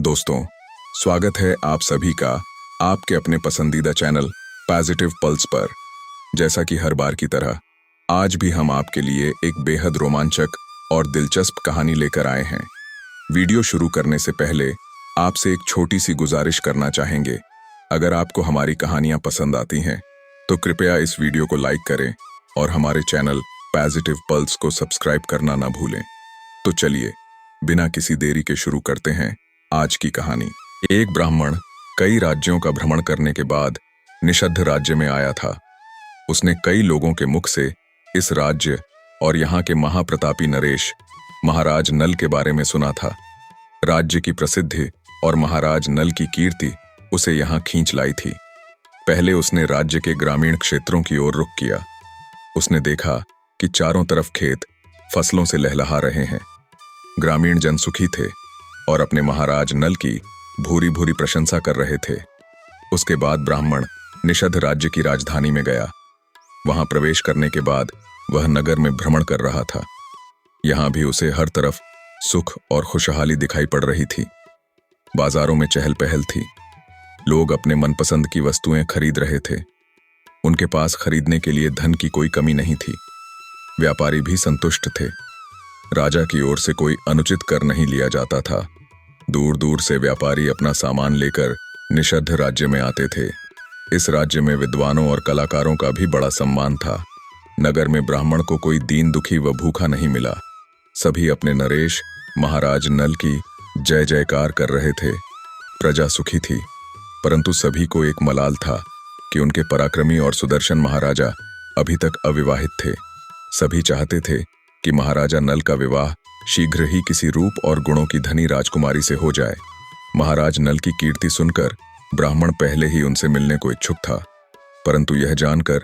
दोस्तों, स्वागत है आप सभी का आपके अपने पसंदीदा चैनल पॉजिटिव पल्स पर। जैसा कि हर बार की तरह आज भी हम आपके लिए एक बेहद रोमांचक और दिलचस्प कहानी लेकर आए हैं। वीडियो शुरू करने से पहले आपसे एक छोटी सी गुजारिश करना चाहेंगे। अगर आपको हमारी कहानियां पसंद आती हैं तो कृपया इस वीडियो को लाइक करें और हमारे चैनल पॉजिटिव पल्स को सब्सक्राइब करना ना भूलें। तो चलिए बिना किसी देरी के शुरू करते हैं आज की कहानी। एक ब्राह्मण कई राज्यों का भ्रमण करने के बाद निषद्ध राज्य में आया था। उसने कई लोगों के मुख से इस राज्य और यहाँ के महाप्रतापी नरेश महाराज नल के बारे में सुना था। राज्य की प्रसिद्धि और महाराज नल की कीर्ति उसे यहाँ खींच लाई थी। पहले उसने राज्य के ग्रामीण क्षेत्रों की ओर रुख किया। उसने देखा कि चारों तरफ खेत फसलों से लहलहा रहे हैं। ग्रामीण जन सुखी थे और अपने महाराज नल की भूरी भूरी प्रशंसा कर रहे थे। उसके बाद ब्राह्मण निषद्ध राज्य की राजधानी में गया। वहां प्रवेश करने के बाद वह नगर में भ्रमण कर रहा था। यहां भी उसे हर तरफ सुख और खुशहाली दिखाई पड़ रही थी। बाजारों में चहल पहल थी। लोग अपने मनपसंद की वस्तुएं खरीद रहे थे। उनके पास खरीदने के लिए धन की कोई कमी नहीं थी। व्यापारी भी संतुष्ट थे। राजा की ओर से कोई अनुचित कर नहीं लिया जाता था। दूर दूर से व्यापारी अपना सामान लेकर निषद्ध राज्य में आते थे। इस राज्य में विद्वानों और कलाकारों का भी बड़ा सम्मान था। नगर में ब्राह्मण को कोई दीन दुखी व भूखा नहीं मिला। सभी अपने नरेश महाराज नल की जय जयकार कर रहे थे। प्रजा सुखी थी, परंतु सभी को एक मलाल था कि उनके पराक्रमी और सुदर्शन महाराजा अभी तक अविवाहित थे। सभी चाहते थे कि महाराजा नल का विवाह शीघ्र ही किसी रूप और गुणों की धनी राजकुमारी से हो जाए। महाराज नल की कीर्ति सुनकर ब्राह्मण पहले ही उनसे मिलने को इच्छुक था, परंतु यह जानकर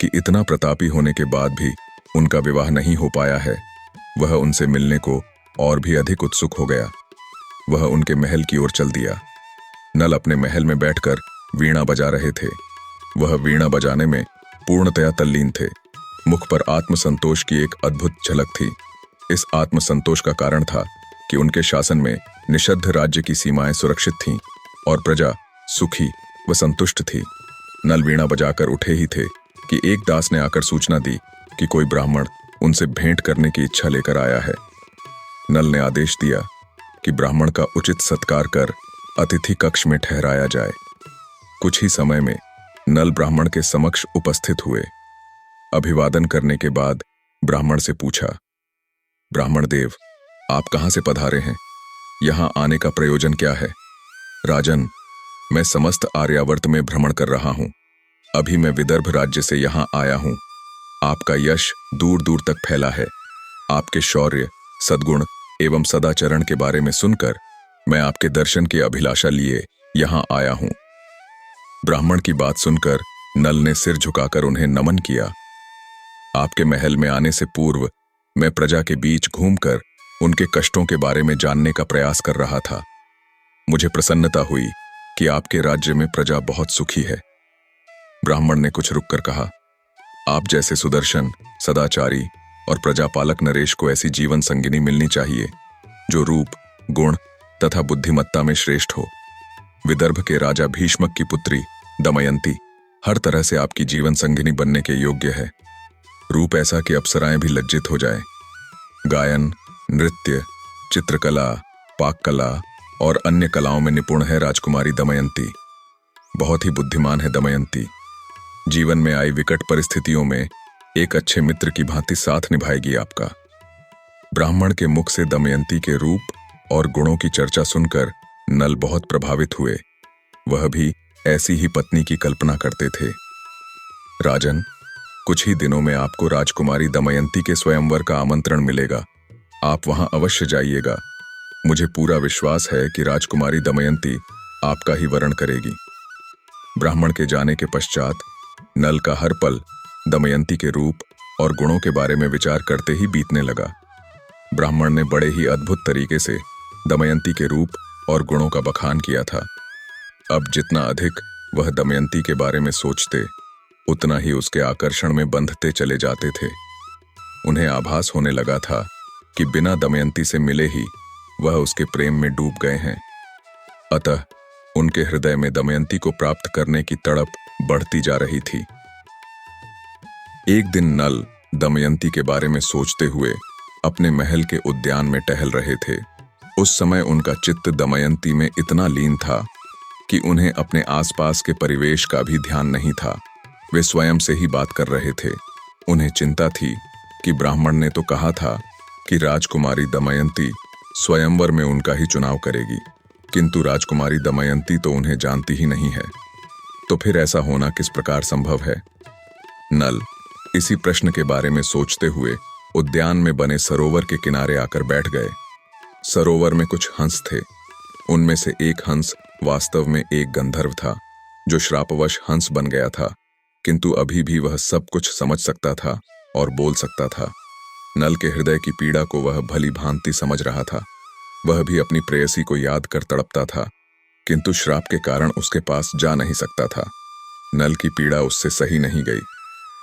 कि इतना प्रतापी होने के बाद भी उनका विवाह नहीं हो पाया है, वह उनसे मिलने को और भी अधिक उत्सुक हो गया। वह उनके महल की ओर चल दिया। नल अपने महल में बैठकर वीणा बजा रहे थे। वह वीणा बजाने में पूर्णतया तल्लीन थे। मुख पर आत्मसंतोष की एक अद्भुत झलक थी। इस आत्मसंतोष का कारण था कि उनके शासन में निषद्ध राज्य की सीमाएं सुरक्षित थीं और प्रजा सुखी व संतुष्ट थी। नल वीणा बजाकर उठे ही थे कि एक दास ने आकर सूचना दी कि कोई ब्राह्मण उनसे भेंट करने की इच्छा लेकर आया है। नल ने आदेश दिया कि ब्राह्मण का उचित सत्कार कर अतिथि कक्ष में ठहराया जाए। कुछ ही समय में नल ब्राह्मण के समक्ष उपस्थित हुए। अभिवादन करने के बाद ब्राह्मण से पूछा, ब्राह्मण देव, आप कहां से पधारे हैं? यहां आने का प्रयोजन क्या है? राजन, मैं समस्त आर्यावर्त में भ्रमण कर रहा हूं। अभी मैं विदर्भ राज्य से यहां आया हूं। आपका यश दूर दूर तक फैला है। आपके शौर्य, सद्गुण एवं सदाचरण के बारे में सुनकर मैं आपके दर्शन की अभिलाषा लिए यहां आया हूं। ब्राह्मण की बात सुनकर नल ने सिर झुकाकर उन्हें नमन किया। आपके महल में आने से पूर्व मैं प्रजा के बीच घूमकर उनके कष्टों के बारे में जानने का प्रयास कर रहा था। मुझे प्रसन्नता हुई कि आपके राज्य में प्रजा बहुत सुखी है। ब्राह्मण ने कुछ रुककर कहा, आप जैसे सुदर्शन, सदाचारी और प्रजापालक नरेश को ऐसी जीवन संगिनी मिलनी चाहिए जो रूप, गुण तथा बुद्धिमत्ता में श्रेष्ठ हो। विदर्भ के राजा भीष्मक की पुत्री दमयंती हर तरह से आपकी जीवन संगिनी बनने के योग्य है। रूप ऐसा कि अप्सराएं भी लज्जित हो जाएं। गायन, नृत्य, चित्रकला, पाककला और अन्य कलाओं में निपुण है राजकुमारी दमयंती। बहुत ही बुद्धिमान है दमयंती। जीवन में आई विकट परिस्थितियों में एक अच्छे मित्र की भांति साथ निभाएगी आपका। ब्राह्मण के मुख से दमयंती के रूप और गुणों की चर्चा सुनकर नल बहुत प्रभावित हुए। वह भी ऐसी ही पत्नी की कल्पना करते थे। राजन, कुछ ही दिनों में आपको राजकुमारी दमयंती के स्वयंवर का आमंत्रण मिलेगा। आप वहां अवश्य जाइएगा। मुझे पूरा विश्वास है कि राजकुमारी दमयंती आपका ही वरण करेगी। ब्राह्मण के जाने के पश्चात नल का हर पल दमयंती के रूप और गुणों के बारे में विचार करते ही बीतने लगा। ब्राह्मण ने बड़े ही अद्भुत तरीके से दमयंती के रूप और गुणों का बखान किया था। अब जितना अधिक वह दमयंती के बारे में सोचते, उतना ही उसके आकर्षण में बंधते चले जाते थे। उन्हें आभास होने लगा था कि बिना दमयंती से मिले ही वह उसके प्रेम में डूब गए हैं। अतः उनके हृदय में दमयंती को प्राप्त करने की तड़प बढ़ती जा रही थी। एक दिन नल दमयंती के बारे में सोचते हुए अपने महल के उद्यान में टहल रहे थे। उस समय उनका चित्त दमयंती में इतना लीन था कि उन्हें अपने आसपास के परिवेश का भी ध्यान नहीं था। वे स्वयं से ही बात कर रहे थे। उन्हें चिंता थी कि ब्राह्मण ने तो कहा था कि राजकुमारी दमयंती स्वयंवर में उनका ही चुनाव करेगी, किंतु राजकुमारी दमयंती तो उन्हें जानती ही नहीं है। तो फिर ऐसा होना किस प्रकार संभव है? नल इसी प्रश्न के बारे में सोचते हुए उद्यान में बने सरोवर के किनारे आकर बैठ गए। सरोवर में कुछ हंस थे। उनमें से एक हंस वास्तव में एक गंधर्व था, जो श्रापवश हंस बन गया था, किंतु अभी भी वह सब कुछ समझ सकता था और बोल सकता था। नल के हृदय की पीड़ा को वह भली भांति समझ रहा था। वह भी अपनी प्रेयसी को याद कर तड़पता था, किंतु श्राप के कारण उसके पास जा नहीं सकता था। नल की पीड़ा उससे सही नहीं गई।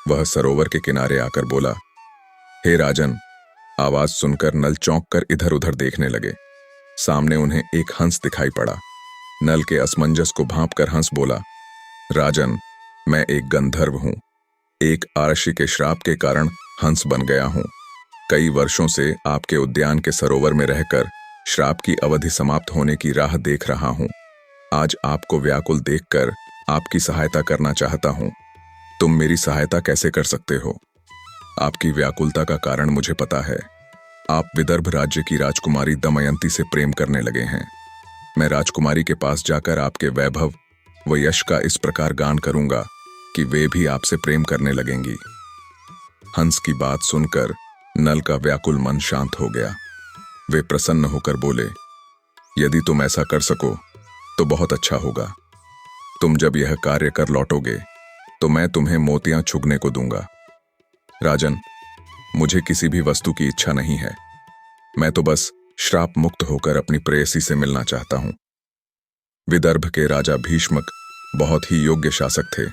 वह सरोवर के किनारे आकर बोला, हे राजन। आवाज सुनकर नल चौंक कर इधर उधर देखने लगे। सामने उन्हें एक हंस दिखाई पड़ा। नल के असमंजस को भांपकर हंस बोला, राजन, मैं एक गंधर्व हूं। एक आरक्षी के श्राप के कारण हंस बन गया हूं। कई वर्षों से आपके उद्यान के सरोवर में रहकर श्राप की अवधि समाप्त होने की राह देख रहा हूं। आज आपको व्याकुल देखकर आपकी सहायता करना चाहता हूं। तुम मेरी सहायता कैसे कर सकते हो? आपकी व्याकुलता का कारण मुझे पता है। आप विदर्भ राज्य की राजकुमारी दमयंती से प्रेम करने लगे हैं। मैं राजकुमारी के पास जाकर आपके वैभव व यश का इस प्रकार गान करूंगा कि वे भी आपसे प्रेम करने लगेंगी। हंस की बात सुनकर नल का व्याकुल मन शांत हो गया। वे प्रसन्न होकर बोले, यदि तुम ऐसा कर सको तो बहुत अच्छा होगा। तुम जब यह कार्य कर लौटोगे तो मैं तुम्हें मोतियां छुगने को दूंगा। राजन, मुझे किसी भी वस्तु की इच्छा नहीं है। मैं तो बस श्राप मुक्त होकर अपनी प्रेयसी से मिलना चाहता हूं। विदर्भ के राजा भीष्मक बहुत ही योग्य शासक थे।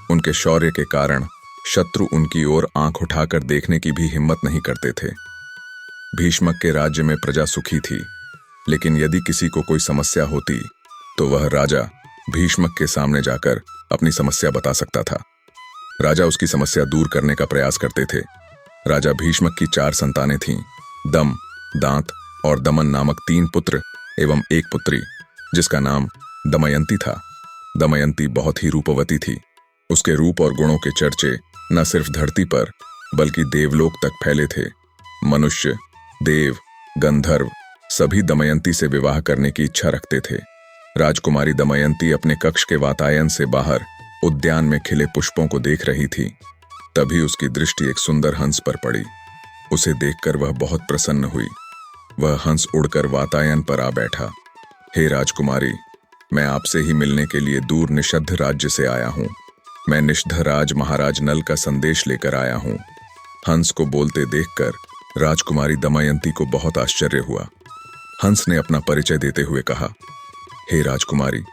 उनके शौर्य के कारण शत्रु उनकी ओर आंख उठाकर देखने की भी हिम्मत नहीं करते थे। भीष्मक के राज्य में प्रजा सुखी थी, लेकिन यदि किसी को कोई समस्या होती तो वह राजा भीष्मक के सामने जाकर अपनी समस्या बता सकता था। राजा उसकी समस्या दूर करने का प्रयास करते थे। राजा भीष्मक की 4 संतानें थीं, दम, दांत और दमन नामक 3 पुत्र एवं एक पुत्री, जिसका नाम दमयंती था। दमयंती बहुत ही रूपवती थी। उसके रूप और गुणों के चर्चे न सिर्फ धरती पर बल्कि देवलोक तक फैले थे। मनुष्य, देव, गंधर्व सभी दमयंती से विवाह करने की इच्छा रखते थे। राजकुमारी दमयंती अपने कक्ष के वातायन से बाहर उद्यान में खिले पुष्पों को देख रही थी। तभी उसकी दृष्टि एक सुंदर हंस पर पड़ी। उसे देखकर वह बहुत प्रसन्न हुई। वह हंस उड़कर वातायन पर आ बैठा। हे राजकुमारी, मैं आपसे ही मिलने के लिए दूर निषद्ध राज्य से आया हूं। मैं निषधराज महाराज नल का संदेश लेकर आया हूं। हंस को बोलते देखकर राजकुमारी दमयंती को बहुत आश्चर्य हुआ। हंस ने अपना परिचय देते हुए कहा, हे राजकुमारी,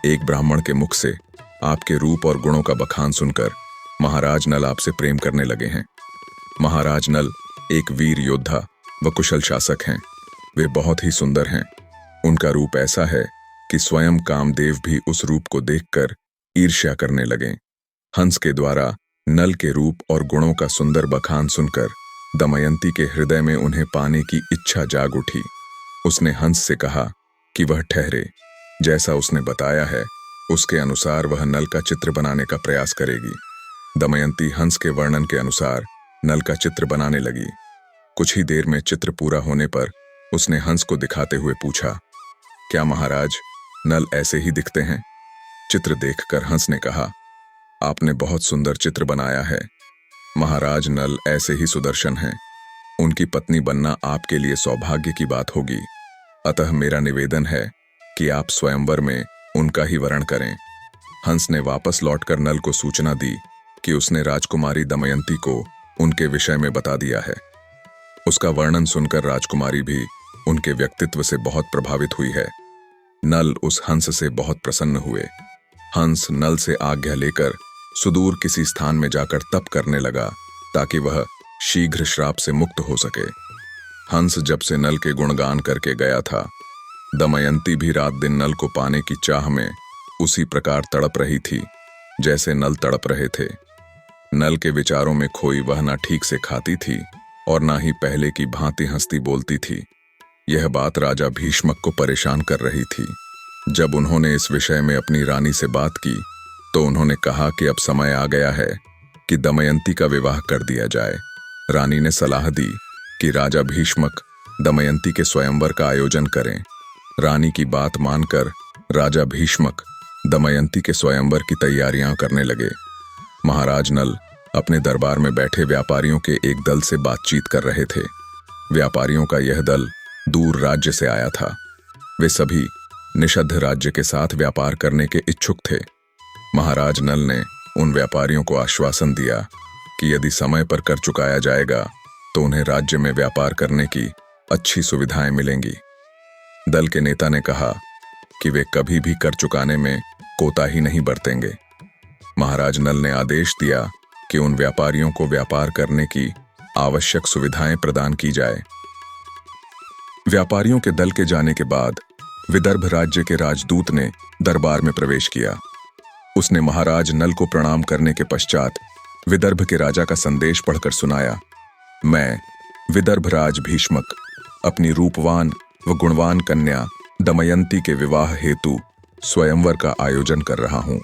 एक ब्राह्मण के मुख से आपके रूप और गुणों का बखान सुनकर महाराज नल आपसे प्रेम करने लगे हैं। महाराज नल एक वीर योद्धा व कुशल शासक हैं। वे बहुत ही सुंदर हैं। उनका रूप ऐसा है कि स्वयं कामदेव भी उस रूप को देखकर ईर्ष्या करने लगे। हंस के द्वारा नल के रूप और गुणों का सुंदर बखान सुनकर दमयंती के हृदय में उन्हें पाने की इच्छा जाग उठी। उसने हंस से कहा कि वह ठहरे। जैसा उसने बताया है उसके अनुसार वह नल का चित्र बनाने का प्रयास करेगी। दमयंती हंस के वर्णन के अनुसार नल का चित्र बनाने लगी। कुछ ही देर में चित्र पूरा होने पर उसने हंस को दिखाते हुए पूछा, क्या महाराज नल ऐसे ही दिखते हैं? चित्र देखकर हंस ने कहा, आपने बहुत सुंदर चित्र बनाया है। महाराज नल ऐसे ही सुदर्शन हैं। उनकी पत्नी बनना आपके लिए सौभाग्य की बात होगी। अतः मेरा निवेदन है कि आप स्वयंवर में उनका ही वरण करें। हंस ने वापस लौटकर नल को सूचना दी कि उसने राजकुमारी दमयंती को उनके विषय में बता दिया है। उसका वर्णन सुनकर राजकुमारी भी उनके व्यक्तित्व से बहुत प्रभावित हुई है। नल उस हंस से बहुत प्रसन्न हुए। हंस नल से आज्ञा लेकर सुदूर किसी स्थान में जाकर तप करने लगा ताकि वह शीघ्र श्राप से मुक्त हो सके। हंस जब से नल के गुणगान करके गया था, दमयंती भी रात दिन नल को पाने की चाह में उसी प्रकार तड़प रही थी जैसे नल तड़प रहे थे। नल के विचारों में खोई वह ना ठीक से खाती थी और ना ही पहले की भांति हंसती बोलती थी। यह बात राजा भीष्मक को परेशान कर रही थी। जब उन्होंने इस विषय में अपनी रानी से बात की तो उन्होंने कहा कि अब समय आ गया है कि दमयंती का विवाह कर दिया जाए। रानी ने सलाह दी कि राजा भीष्मक दमयंती के स्वयंवर का आयोजन करें। रानी की बात मानकर राजा भीष्मक दमयंती के स्वयंवर की तैयारियां करने लगे। महाराज नल अपने दरबार में बैठे व्यापारियों के एक दल से बातचीत कर रहे थे। व्यापारियों का यह दल दूर राज्य से आया था। वे सभी निषद्ध राज्य के साथ व्यापार करने के इच्छुक थे। महाराज नल ने उन व्यापारियों को आश्वासन दिया कि यदि समय पर कर चुकाया जाएगा तो उन्हें राज्य में व्यापार करने की अच्छी सुविधाएं मिलेंगी। दल के नेता ने कहा कि वे कभी भी कर चुकाने में कोताही नहीं बरतेंगे। महाराज नल ने आदेश दिया कि उन व्यापारियों को व्यापार करने की आवश्यक सुविधाएं प्रदान की जाए। व्यापारियों के दल के जाने के बाद विदर्भ राज्य के राजदूत ने दरबार में प्रवेश किया। उसने महाराज नल को प्रणाम करने के पश्चात विदर्भ के राजा का संदेश पढ़कर सुनाया। मैं विदर्भ राज भीष्मक अपनी रूपवान व गुणवान कन्या दमयंती के विवाह हेतु स्वयंवर का आयोजन कर रहा हूं।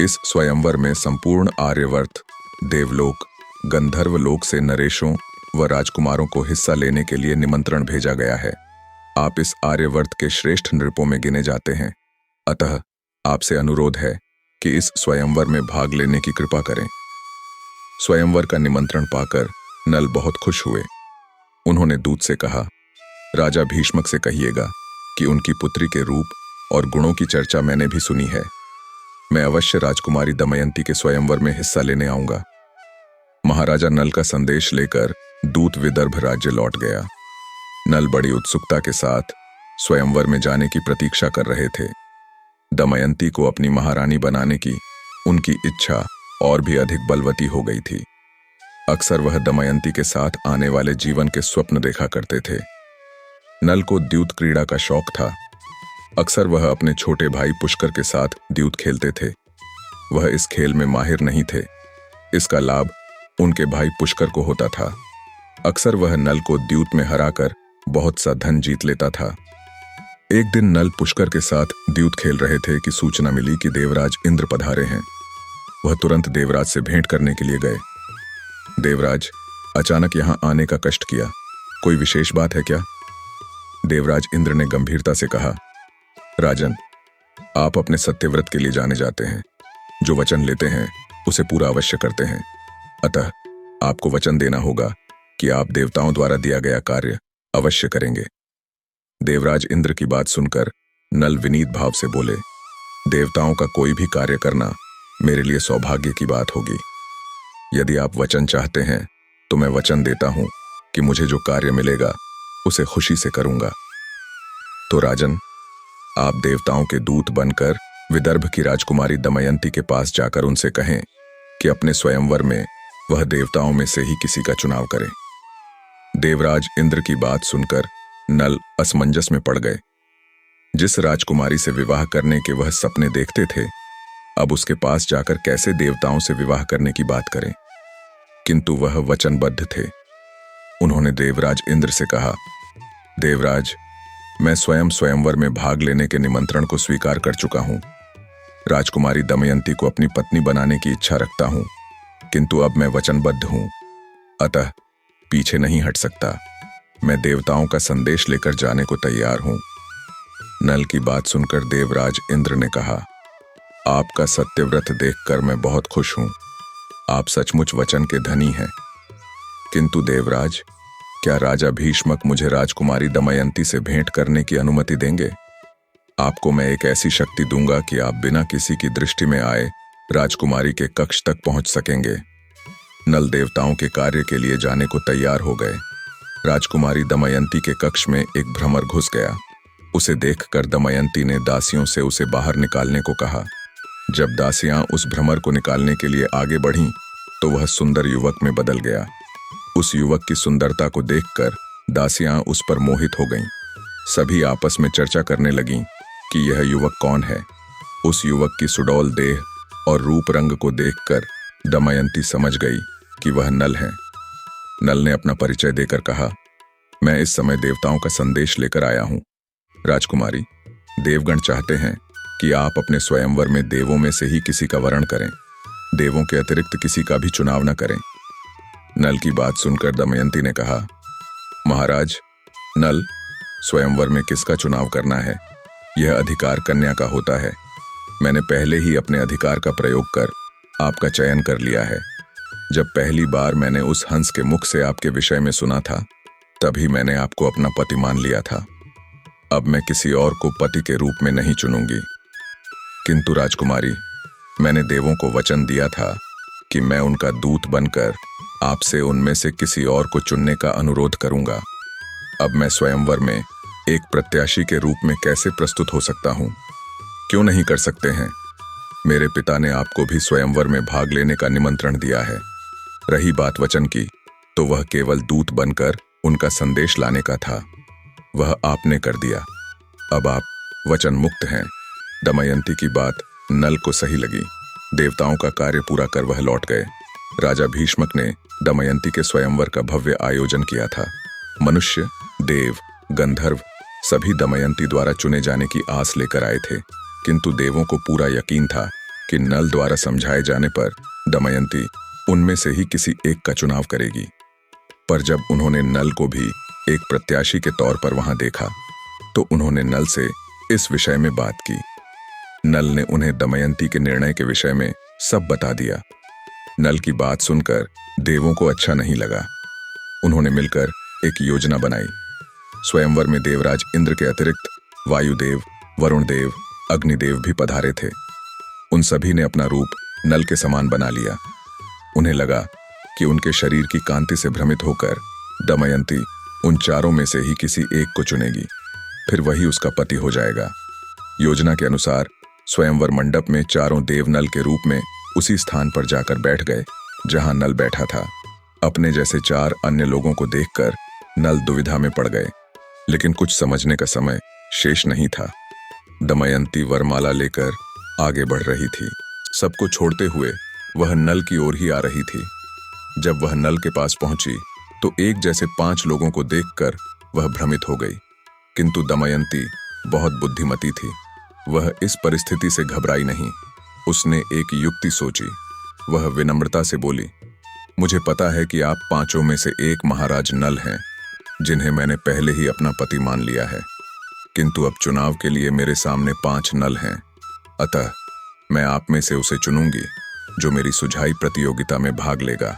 इस स्वयंवर में संपूर्ण आर्यवर्त, देवलोक, गंधर्व लोक से नरेशों व राजकुमारों को हिस्सा लेने के लिए निमंत्रण भेजा गया है। आप इस आर्यवर्त के श्रेष्ठ नृपों में गिने जाते हैं, अतः आपसे अनुरोध है कि इस स्वयंवर में भाग लेने की कृपा करें। स्वयंवर का निमंत्रण पाकर नल बहुत खुश हुए। उन्होंने दूत से कहा, राजा भीष्मक से कहिएगा कि उनकी पुत्री के रूप और गुणों की चर्चा मैंने भी सुनी है। मैं अवश्य राजकुमारी दमयंती के स्वयंवर में हिस्सा लेने आऊंगा। महाराजा नल का संदेश लेकर दूत विदर्भ राज्य लौट गया। नल बड़ी उत्सुकता के साथ स्वयंवर में जाने की प्रतीक्षा कर रहे थे। दमयंती को अपनी महारानी बनाने की उनकी इच्छा और भी अधिक बलवती हो गई थी। अक्सर वह दमयंती के साथ आने वाले जीवन के स्वप्न देखा करते थे। नल को द्यूत क्रीड़ा का शौक था। अक्सर वह अपने छोटे भाई पुष्कर के साथ द्यूत खेलते थे। वह इस खेल में माहिर नहीं थे। इसका लाभ उनके भाई पुष्कर को होता था। अक्सर वह नल को द्यूत में हराकर बहुत सा धन जीत लेता था। एक दिन नल पुष्कर के साथ द्यूत खेल रहे थे कि सूचना मिली कि देवराज इंद्र पधारे हैं। वह तुरंत देवराज से भेंट करने के लिए गए। देवराज, अचानक यहां आने का कष्ट किया, कोई विशेष बात है क्या? देवराज इंद्र ने गंभीरता से कहा, राजन, आप अपने सत्यव्रत के लिए जाने जाते हैं। जो वचन लेते हैं उसे पूरा अवश्य करते हैं। अतः आपको वचन देना होगा कि आप देवताओं द्वारा दिया गया कार्य अवश्य करेंगे। देवराज इंद्र की बात सुनकर नल विनीत भाव से बोले, देवताओं का कोई भी कार्य करना मेरे लिए सौभाग्य की बात होगी। यदि आप वचन चाहते हैं तो मैं वचन देता हूं कि मुझे जो कार्य मिलेगा उसे खुशी से करूंगा। तो राजन, आप देवताओं के दूत बनकर विदर्भ की राजकुमारी दमयंती के पास जाकर उनसे कहें कि अपने स्वयंवर में वह देवताओं में से ही किसी का चुनाव करें। देवराज इंद्र की बात सुनकर नल असमंजस में पड़ गए। जिस राजकुमारी से विवाह करने के वह सपने देखते थे, अब उसके पास जाकर कैसे देवताओं से विवाह करने की बात करें? किंतु वह वचनबद्ध थे। उन्होंने देवराज इंद्र से कहा, देवराज, मैं स्वयं स्वयंवर में भाग लेने के निमंत्रण को स्वीकार कर चुका हूं। राजकुमारी दमयंती को अपनी पत्नी बनाने की इच्छा रखता हूं, किंतु अब मैं वचनबद्ध हूं, अतः पीछे नहीं हट सकता। मैं देवताओं का संदेश लेकर जाने को तैयार हूं। नल की बात सुनकर देवराज इंद्र ने कहा, आपका सत्यव्रत देखकर मैं बहुत खुश हूं। आप सचमुच वचन के धनी हैं। किंतु देवराज, क्या राजा भीष्मक मुझे राजकुमारी दमयंती से भेंट करने की अनुमति देंगे? आपको मैं एक ऐसी शक्ति दूंगा कि आप बिना किसी की दृष्टि में आए राजकुमारी के कक्ष तक पहुंच सकेंगे। नल देवताओं के कार्य के लिए जाने को तैयार हो गए। राजकुमारी दमयंती के कक्ष में एक भ्रमर घुस गया। उसे देखकर दमयंती ने दासियों से उसे बाहर निकालने को कहा। जब दासियां उस भ्रमर को निकालने के लिए आगे बढ़ीं, तो वह सुंदर युवक में बदल गया। उस युवक की सुंदरता को देखकर दासियां उस पर मोहित हो गईं। सभी आपस में चर्चा करने लगीं कि यह युवक कौन है। उस युवक की सुडौल देह और रूप रंग को देखकर दमयंती समझ गई कि वह नल है। नल ने अपना परिचय देकर कहा, मैं इस समय देवताओं का संदेश लेकर आया हूं। राजकुमारी, देवगण चाहते हैं कि आप अपने स्वयंवर में देवों में से ही किसी का वरण करें, देवों के अतिरिक्त किसी का भी चुनाव न करें। नल की बात सुनकर दमयंती ने कहा, महाराज, नल, स्वयंवर में किसका चुनाव करना है, यह अधिकार कन्या का होता है। मैंने पहले ही अपने अधिकार का प्रयोग कर आपका चयन कर लिया है। जब पहली बार मैंने उस हंस के मुख से आपके विषय में सुना था, तभी मैंने आपको अपना पति मान लिया था। अब मैं किसी और को पति के रूप में नहीं चुनूंगी। किंतु राजकुमारी, मैंने देवों को वचन दिया था कि मैं उनका दूत बनकर आपसे उनमें से किसी और को चुनने का अनुरोध करूंगा। अब मैं स्वयंवर में एक प्रत्याशी के रूप में कैसे प्रस्तुत हो सकता हूं? क्यों नहीं कर सकते हैं? मेरे पिता ने आपको भी स्वयंवर में भाग लेने का निमंत्रण दिया है। रही बात वचन की, तो वह केवल दूत बनकर उनका संदेश लाने का था। वह आपने कर दिया। अब आप वचन मुक्त हैं। दमयंती की बात नल को सही लगी। देवताओं का कार्य पूरा कर वह लौट गए। राजा भीष्मक ने दमयंती के स्वयंवर का भव्य आयोजन किया था। मनुष्य, देव, गंधर्व सभी दमयंती द्वारा चुने जाने की आस लेकर आए थे, किंतु देवों को पूरा यकीन था कि नल द्वारा समझाए जाने पर दमयंती उनमें से ही किसी एक का चुनाव करेगी। पर जब उन्होंने नल को भी एक प्रत्याशी के तौर पर वहां देखा, तो उन्होंने नल से इस विषय में बात की। नल ने उन्हें दमयंती के निर्णय के विषय में सब बता दिया। नल की बात सुनकर देवों को अच्छा नहीं लगा। उन्होंने मिलकर एक योजना बनाई। स्वयंवर में देवराज इंद्र के अतिरिक्त वायुदेव, वरुण देव, अग्निदेव भी पधारे थे। उन सभी ने अपना रूप नल के समान बना लिया। उन्हें लगा कि उनके शरीर की कांति से भ्रमित होकर दमयंती उन चारों में से ही किसी एक को चुनेगी, फिर वही उसका पति हो जाएगा। योजना के अनुसार स्वयंवर मंडप में चारों देव नल के रूप में उसी स्थान पर जाकर बैठ गए जहां नल बैठा था। अपने जैसे चार अन्य लोगों को देखकर नल दुविधा में पड़ गए, लेकिन कुछ समझने का समय शेष नहीं था। दमयंती वरमाला लेकर आगे बढ़ रही थी। सबको छोड़ते हुए वह नल की ओर ही आ रही थी। जब वह नल के पास पहुंची, तो एक जैसे 5 लोगों को देखकर वह भ्रमित हो गई। किंतु दमयंती बहुत बुद्धिमती थी। वह इस परिस्थिति से घबराई नहीं। उसने एक युक्ति सोची। वह विनम्रता से बोली, मुझे पता है कि आप 5 में से एक महाराज नल हैं, जिन्हें मैंने पहले ही अपना पति मान लिया है। किंतु अब चुनाव के लिए मेरे सामने 5 नल हैं। अतः मैं आप में से उसे चुनूंगी जो मेरी सुझाई प्रतियोगिता में भाग लेगा।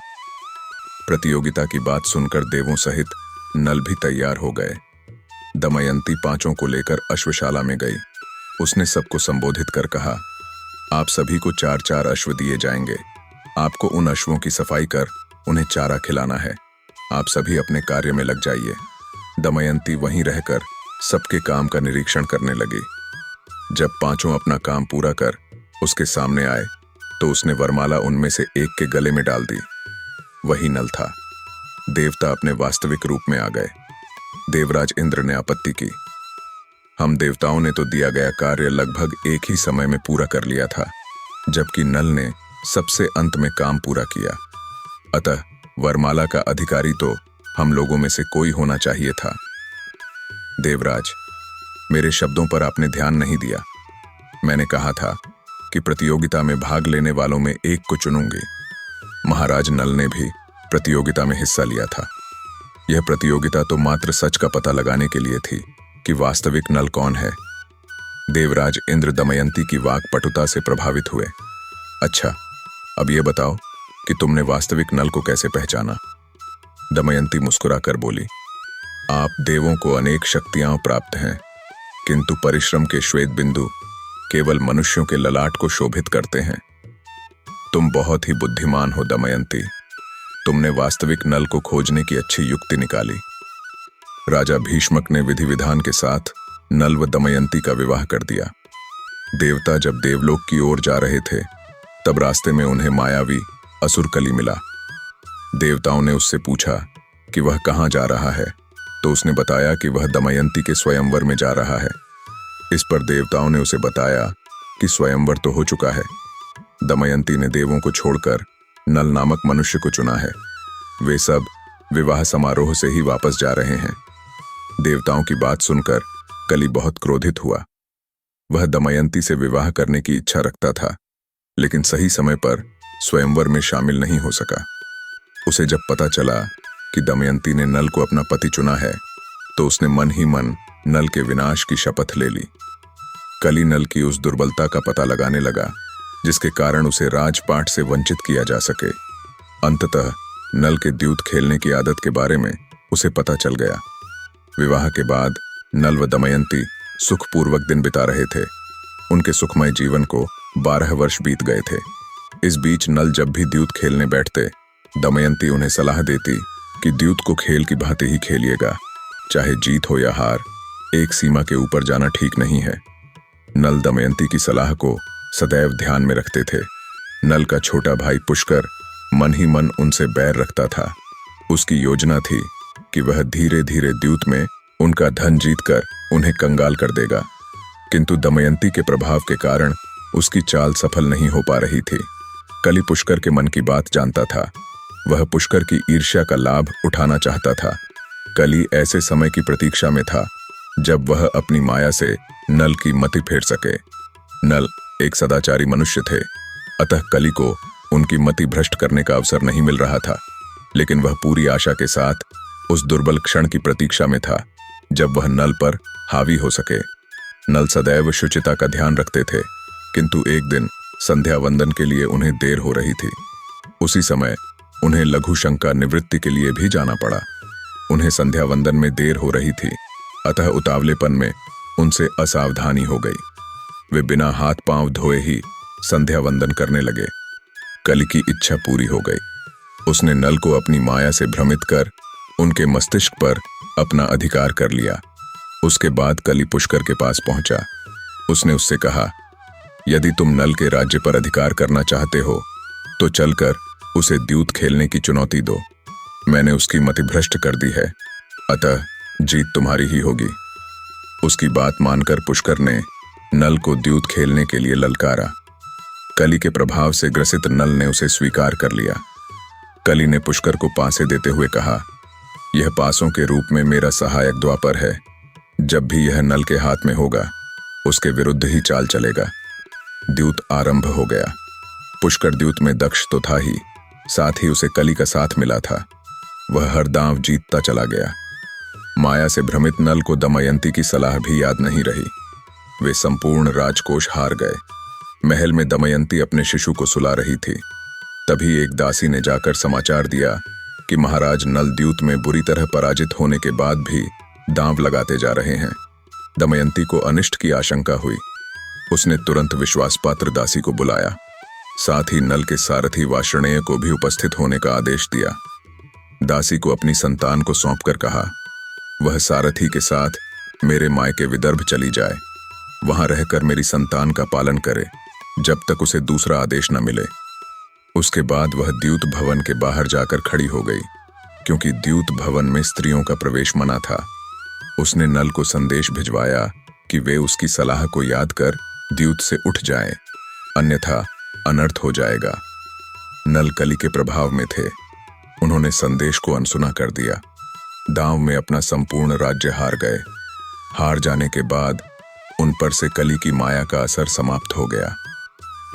प्रतियोगिता की बात सुनकर देवों सहित नल भी तैयार हो गए। दमयंती 5 को लेकर अश्वशाला में गई। उसने सबको संबोधित कर कहा, आप सभी को 4-4 अश्व दिए जाएंगे। आपको उन अश्वों की सफाई कर उन्हें चारा खिलाना है। आप सभी अपने कार्य में लग जाइए। दमयंती वहीं रहकर सबके काम का निरीक्षण करने लगी। जब 5 अपना काम पूरा कर उसके सामने आए, तो उसने वरमाला उनमें से एक के गले में डाल दी। वही नल था। देवता अपने वास्तविक रूप में आ गए। देवराज इंद्र ने आपत्ति की, हम देवताओं ने तो दिया गया कार्य लगभग एक ही समय में पूरा कर लिया था, जबकि नल ने सबसे अंत में काम पूरा किया। अतः वरमाला का अधिकारी तो हम लोगों में से कोई होना चाहिए था। देवराज, मेरे शब्दों पर आपने ध्यान नहीं दिया। मैंने कहा था कि प्रतियोगिता में भाग लेने वालों में एक को चुनूंगी। महाराज नल ने भी प्रतियोगिता में हिस्सा लिया था। यह प्रतियोगिता तो मात्र सच का पता लगाने के लिए थी कि वास्तविक नल कौन है। देवराज इंद्र दमयंती की वाक्पटुता से प्रभावित हुए। अच्छा, अब यह बताओ कि तुमने वास्तविक नल को कैसे पहचाना? दमयंती मुस्कुराकर बोली, आप देवों को अनेक शक्तियां प्राप्त हैं, किंतु परिश्रम के श्वेत बिंदु केवल मनुष्यों के ललाट को शोभित करते हैं। तुम बहुत ही बुद्धिमान हो दमयंती। तुमने वास्तविक नल को खोजने की अच्छी युक्ति निकाली। राजा भीष्मक ने विधि विधान के साथ नल व दमयंती का विवाह कर दिया। देवता जब देवलोक की ओर जा रहे थे, तब रास्ते में उन्हें मायावी असुर कली मिला। देवताओं ने उससे पूछा कि वह कहाँ जा रहा है। तो उसने बताया कि वह दमयंती के स्वयंवर में जा रहा है। इस पर देवताओं ने उसे बताया कि स्वयंवर तो हो चुका है। दमयंती ने देवों को छोड़कर नल नामक मनुष्य को चुना है। वे सब विवाह समारोह से ही वापस जा रहे हैं। देवताओं की बात सुनकर कली बहुत क्रोधित हुआ। वह दमयंती से विवाह करने की इच्छा रखता था, लेकिन सही समय पर स्वयंवर में शामिल नहीं हो सका। उसे जब पता चला कि दमयंती ने नल को अपना पति चुना है, तो उसने मन ही मन नल के विनाश की शपथ ले ली। कली नल की उस दुर्बलता का पता लगाने लगा जिसके कारण उसे राजपाट से वंचित किया जा सके। अंततः नल के द्यूत खेलने की आदत के बारे में उसे पता चल गया। विवाह के बाद नल व दमयंती सुखपूर्वक दिन बिता रहे थे। उनके सुखमय जीवन को 12 वर्ष बीत गए थे। इस बीच नल जब भी द्यूत खेलने बैठते, दमयंती उन्हें सलाह देती कि द्यूत को खेल की भांति ही खेलिएगा, चाहे जीत हो या हार, एक सीमा के ऊपर जाना ठीक नहीं है। नल दमयंती की सलाह को सदैव ध्यान में रखते थे। नल का छोटा भाई पुष्कर मन ही मन उनसे बैर रखता था। उसकी योजना थी कि वह धीरे धीरे द्यूत में उनका धन जीतकर उन्हें कंगाल कर देगा, किंतु दमयंती के प्रभाव के कारण उसकी चाल सफल नहीं हो पा रही थी। कली पुष्कर के मन की बात जानता था। वह पुष्कर की ईर्ष्या का लाभ उठाना चाहता था। कली ऐसे समय की प्रतीक्षा में था जब वह अपनी माया से नल की मति फेर सके। नल एक सदाचारी मनुष्य थे, अतः कली को उनकी मति भ्रष्ट करने का अवसर नहीं मिल रहा था, लेकिन वह पूरी आशा के साथ उस दुर्बल क्षण की प्रतीक्षा में था जब वह नल पर हावी हो सके। नल सदैव शुचिता का ध्यान रखते थे, किंतु एक दिन संध्या वंदन के लिए उन्हें देर हो रही थी। उसी समय उन्हें लघु शंका निवृत्ति के लिए भी जाना पड़ा। उन्हें संध्या वंदन में देर हो रही थी, अतः उतावलेपन में उनसे असावधानी हो गई। वे बिना हाथ पांव धोए ही संध्या वंदन करने लगे। कली की इच्छा पूरी हो गई। उसने नल को अपनी माया से भ्रमित कर उनके मस्तिष्क पर अपना अधिकार कर लिया। उसके बाद कली पुष्कर के पास पहुंचा। उसने उससे कहा, यदि तुम नल के राज्य पर अधिकार करना चाहते हो तो चलकर उसे द्यूत खेलने की चुनौती दो। मैंने उसकी मति भ्रष्ट कर दी है, अतः जीत तुम्हारी ही होगी। उसकी बात मानकर पुष्कर ने नल को द्यूत खेलने के लिए ललकारा। कली के प्रभाव से ग्रसित नल ने उसे स्वीकार कर लिया। कली ने पुष्कर को पासे देते हुए कहा, यह पासों के रूप में मेरा सहायक द्वापर है। जब भी यह नल के हाथ में होगा, उसके विरुद्ध ही चाल चलेगा। द्यूत आरंभ हो गया। पुष्कर द्यूत में दक्ष तो था ही, साथ ही उसे कली का साथ मिला था। वह हर दांव जीतता चला गया। माया से भ्रमित नल को दमयंती की सलाह भी याद नहीं रही। वे संपूर्ण राजकोष हार गए। महल में दमयंती अपने शिशु को सुला रही थी। तभी एक दासी ने जाकर समाचार दिया कि महाराज नल द्यूत में बुरी तरह पराजित होने के बाद भी दांव लगाते जा रहे हैं। दमयंती को अनिष्ट की आशंका हुई। उसने तुरंत विश्वासपात्र दासी को बुलाया। साथ ही नल के सारथी वार्ष्णेय को भी उपस्थित होने का आदेश दिया। दासी को अपनी संतान को सौंपकर कहा, वह सारथी के साथ मेरे मायके विदर्भ चली जाए। वहां रहकर मेरी संतान का पालन करे जब तक उसे दूसरा आदेश न मिले। उसके बाद वह द्यूत भवन के बाहर जाकर खड़ी हो गई, क्योंकि द्यूत भवन में स्त्रियों का प्रवेश मना था। उसने नल को संदेश भिजवाया कि वे उसकी सलाह को याद कर द्यूत से उठ जाएं, अन्यथा अनर्थ हो जाएगा। नल कली के प्रभाव में थे। उन्होंने संदेश को अनसुना कर दिया। दांव में अपना संपूर्ण राज्य हार गए। हार जाने के बाद उन पर से कली की माया का असर समाप्त हो गया।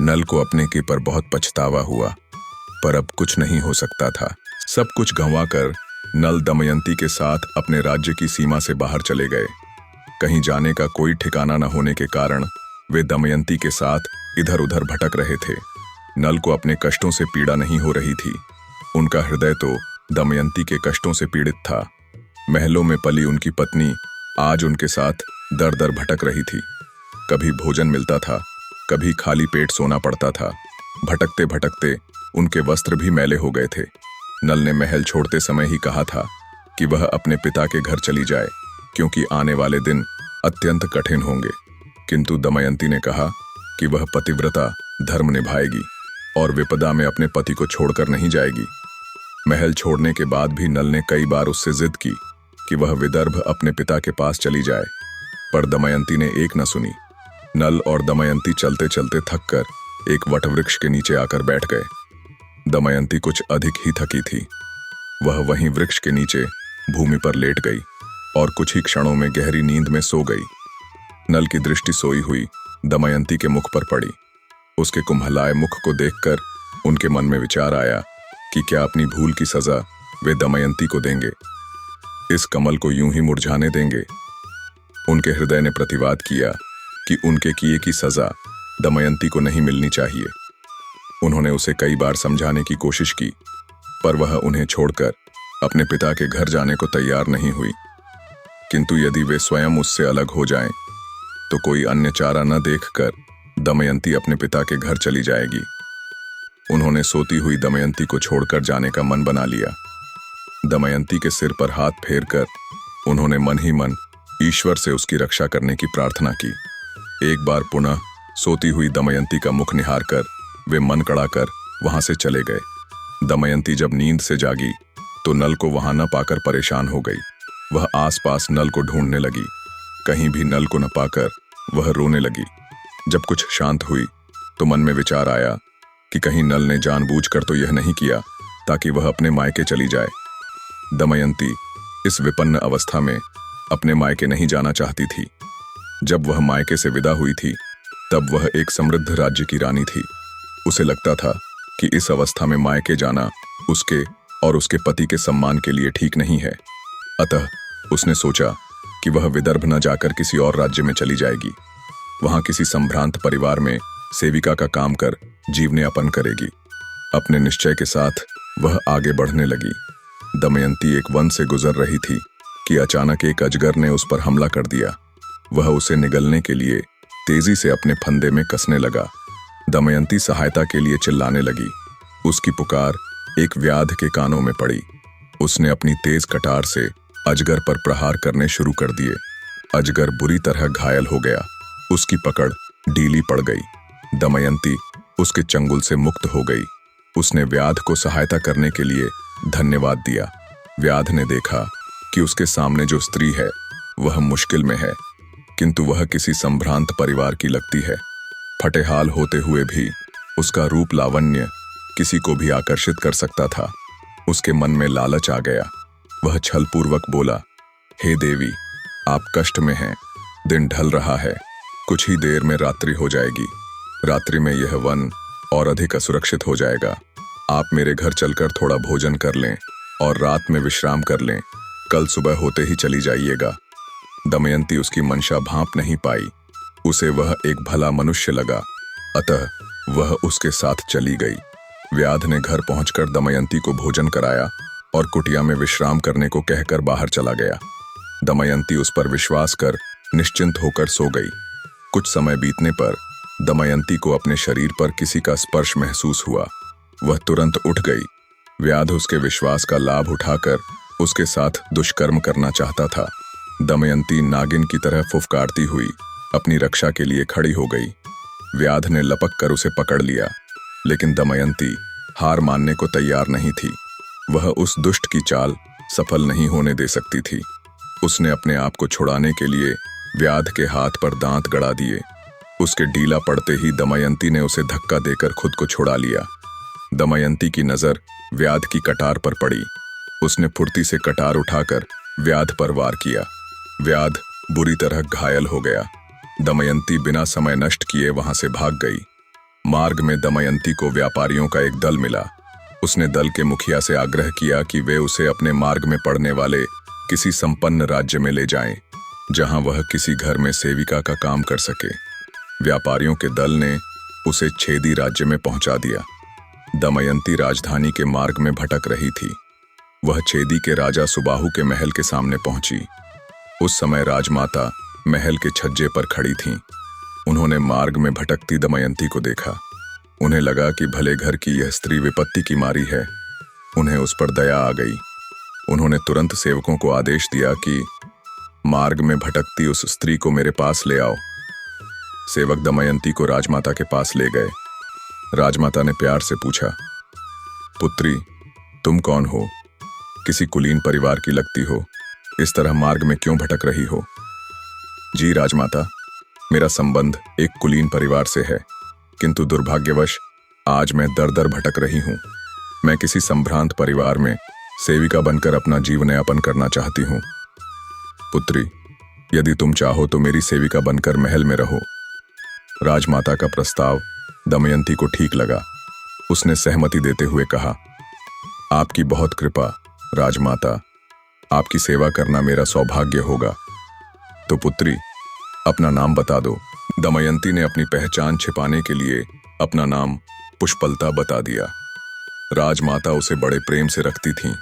नल को अपने के पर बहुत पछतावा हुआ, पर अब कुछ नहीं हो सकता था। सब कुछ गंवाकर नल दमयंती के साथ अपने राज्य की सीमा से बाहर चले गए। कहीं जाने का कोई ठिकाना न होने के कारण वे दमयंती के साथ इधर उधर भटक रहे थे। नल को अपने कष्टों से पीड़ा नहीं हो रही थी। उनका हृदय तो दमयंती के कष्टों से पीड़ित था। महलों में पली उनकी पत्नी आज उनके साथ दर दर भटक रही थी। कभी भोजन मिलता था, कभी खाली पेट सोना पड़ता था। भटकते भटकते उनके वस्त्र भी मैले हो गए थे। नल ने महल छोड़ते समय ही कहा था कि वह अपने पिता के घर चली जाए, क्योंकि आने वाले दिन अत्यंत कठिन होंगे। किंतु दमयंती ने कहा कि वह पतिव्रता धर्म निभाएगी और विपदा में अपने पति को छोड़कर नहीं जाएगी। महल छोड़ने के बाद भी नल ने कई बार उससे जिद की कि वह विदर्भ अपने पिता के पास चली जाए, पर दमयंती ने एक न सुनी। नल और दमयंती चलते चलते थक कर एक वटवृक्ष के नीचे आकर बैठ गए। दमयंती कुछ अधिक ही थकी थी। वह वहीं वृक्ष के नीचे भूमि पर लेट गई और कुछ ही क्षणों में गहरी नींद में सो गई। नल की दृष्टि सोई हुई दमयंती के मुख पर पड़ी। उसके कुम्हलाए मुख को देखकर उनके मन में विचार आया कि क्या अपनी भूल की सजा वे दमयंती को देंगे, इस कमल को यूं ही मुरझाने देंगे। उनके हृदय ने प्रतिवाद किया कि उनके किए की सजा दमयंती को नहीं मिलनी चाहिए। उन्होंने उसे कई बार समझाने की कोशिश की, पर वह उन्हें छोड़कर अपने पिता के घर जाने को तैयार नहीं हुई। किंतु यदि वे स्वयं उससे अलग हो जाएं, तो कोई अन्य चारा न देखकर दमयंती अपने पिता के घर चली जाएगी। उन्होंने सोती हुई दमयंती को छोड़कर जाने का मन बना लिया। दमयंती के सिर पर हाथ फेरकर उन्होंने मन ही मन ईश्वर से उसकी रक्षा करने की प्रार्थना की। एक बार पुनः सोती हुई दमयंती का मुख निहार कर वे मन कड़ाकर वहां से चले गए। दमयंती जब नींद से जागी तो नल को वहां न पाकर परेशान हो गई। वह आसपास नल को ढूंढने लगी। कहीं भी नल को न पाकर वह रोने लगी। जब कुछ शांत हुई तो मन में विचार आया कि कहीं नल ने जानबूझकर तो यह नहीं किया ताकि वह अपने मायके चली जाए। दमयंती इस विपन्न अवस्था में अपने मायके नहीं जाना चाहती थी। जब वह मायके से विदा हुई थी तब वह एक समृद्ध राज्य की रानी थी। उसे लगता था कि इस अवस्था में मायके जाना उसके और उसके पति के सम्मान के लिए ठीक नहीं है। अतः उसने सोचा कि वह विदर्भ न जाकर किसी और राज्य में चली जाएगी। वहां किसी संभ्रांत परिवार में सेविका का काम कर जीवन यापन करेगी। अपने निश्चय के साथ वह आगे बढ़ने लगी। दमयंती एक वन से गुजर रही थी कि अचानक एक अजगर ने उस पर हमला कर दिया। वह उसे निगलने के लिए तेजी से अपने फंदे में कसने लगा। दमयंती सहायता के लिए चिल्लाने लगी। उसकी पुकार एक व्याध के कानों में पड़ी। उसने अपनी तेज कटार से अजगर पर प्रहार करने शुरू कर दिए। अजगर बुरी तरह घायल हो गया। उसकी पकड़ ढीली पड़ गई। दमयंती उसके चंगुल से मुक्त हो गई। उसने व्याध को सहायता करने के लिए धन्यवाद दिया। व्याध ने देखा कि उसके सामने जो स्त्री है वह मुश्किल में है, किंतु वह किसी संभ्रांत परिवार की लगती है। फटेहाल होते हुए भी उसका रूप लावण्य किसी को भी आकर्षित कर सकता था। उसके मन में लालच आ गया। वह छलपूर्वक बोला, हे देवी, आप कष्ट में हैं। दिन ढल रहा है। कुछ ही देर में रात्रि हो जाएगी। रात्रि में यह वन और अधिक असुरक्षित हो जाएगा। आप मेरे घर चलकर थोड़ा भोजन कर लें और रात में विश्राम कर लें। कल सुबह होते ही चली जाइएगा। दमयंती उसकी मंशा भांप नहीं पाई। उसे वह एक भला मनुष्य लगा, अतः वह उसके साथ चली गई। व्याध ने घर पहुंचकर दमयंती को भोजन कराया और कुटिया में विश्राम करने को कहकर बाहर चला गया। दमयंती उस पर विश्वास कर निश्चिंत होकर सो गई। कुछ समय बीतने पर दमयंती को अपने शरीर पर किसी का स्पर्श महसूस हुआ। वह तुरंत उठ गई। व्याध उसके विश्वास का लाभ उठाकर उसके साथ दुष्कर्म करना चाहता था। दमयंती नागिन की तरह फुफकारती हुई अपनी रक्षा के लिए खड़ी हो गई। व्याध ने लपक कर उसे पकड़ लिया, लेकिन दमयंती हार मानने को तैयार नहीं थी। वह उस दुष्ट की चाल सफल नहीं होने दे सकती थी। उसने अपने आप को छुड़ाने के लिए व्याध के हाथ पर दांत गड़ा दिए। उसके ढीला पड़ते ही दमयंती ने उसे धक्का देकर खुद को छुड़ा लिया। दमयंती की नजर व्याध की कटार पर पड़ी। उसने फुर्ती से कटार उठाकर व्याध पर वार किया। व्याध बुरी तरह घायल हो गया। दमयंती बिना समय नष्ट किए वहां से भाग गई। मार्ग में दमयंती को व्यापारियों का एक दल मिला। उसने दल के मुखिया से आग्रह किया कि वे उसे अपने मार्ग में पड़ने वाले किसी संपन्न राज्य में ले जाएं, जहां वह किसी घर में सेविका का काम कर सके। व्यापारियों के दल ने उसे छेदी राज्य में पहुंचा दिया। दमयंती राजधानी के मार्ग में भटक रही थी। वह छेदी के राजा सुबाहु के महल के सामने पहुंची। उस समय राजमाता महल के छज्जे पर खड़ी थीं। उन्होंने मार्ग में भटकती दमयंती को देखा। उन्हें लगा कि भले घर की यह स्त्री विपत्ति की मारी है। उन्हें उस पर दया आ गई। उन्होंने तुरंत सेवकों को आदेश दिया कि मार्ग में भटकती उस स्त्री को मेरे पास ले आओ। सेवक दमयंती को राजमाता के पास ले गए। राजमाता ने प्यार से पूछा, पुत्री, तुम कौन हो? किसी कुलीन परिवार की लगती हो। इस तरह मार्ग में क्यों भटक रही हो? जी राजमाता, मेरा संबंध एक कुलीन परिवार से है, किंतु दुर्भाग्यवश आज मैं दर दर भटक रही हूँ। मैं किसी संभ्रांत परिवार में सेविका बनकर अपना जीवन यापन करना चाहती हूँ। पुत्री, यदि तुम चाहो तो मेरी सेविका बनकर महल में रहो। राजमाता का प्रस्ताव दमयंती को ठीक लगा। उसने सहमति देते हुए कहा, आपकी बहुत कृपा राजमाता, आपकी सेवा करना मेरा सौभाग्य होगा। तो पुत्री, अपना नाम बता दो। दमयंती ने अपनी पहचान छिपाने के लिए अपना नाम पुष्पलता बता दिया। राजमाता उसे बड़े प्रेम से रखती थीं।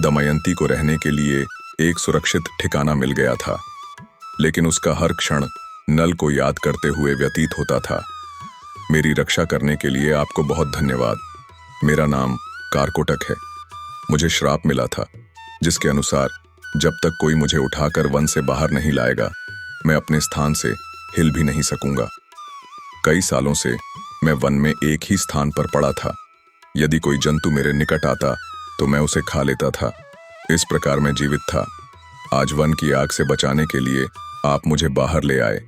दमयंती को रहने के लिए एक सुरक्षित ठिकाना मिल गया था, लेकिन उसका हर क्षण नल को याद करते हुए व्यतीत होता था। मेरी रक्षा करने के लिए आपको बहुत धन्यवाद। मेरा नाम कारकोटक है। मुझे श्राप मिला था, जिसके अनुसार जब तक कोई मुझे उठाकर वन से बाहर नहीं लाएगा, मैं अपने स्थान से हिल भी नहीं सकूंगा। कई सालों से मैं वन में एक ही स्थान पर पड़ा था। यदि कोई जंतु मेरे निकट आता तो मैं उसे खा लेता था। इस प्रकार मैं जीवित था। आज वन की आग से बचाने के लिए आप मुझे बाहर ले आए।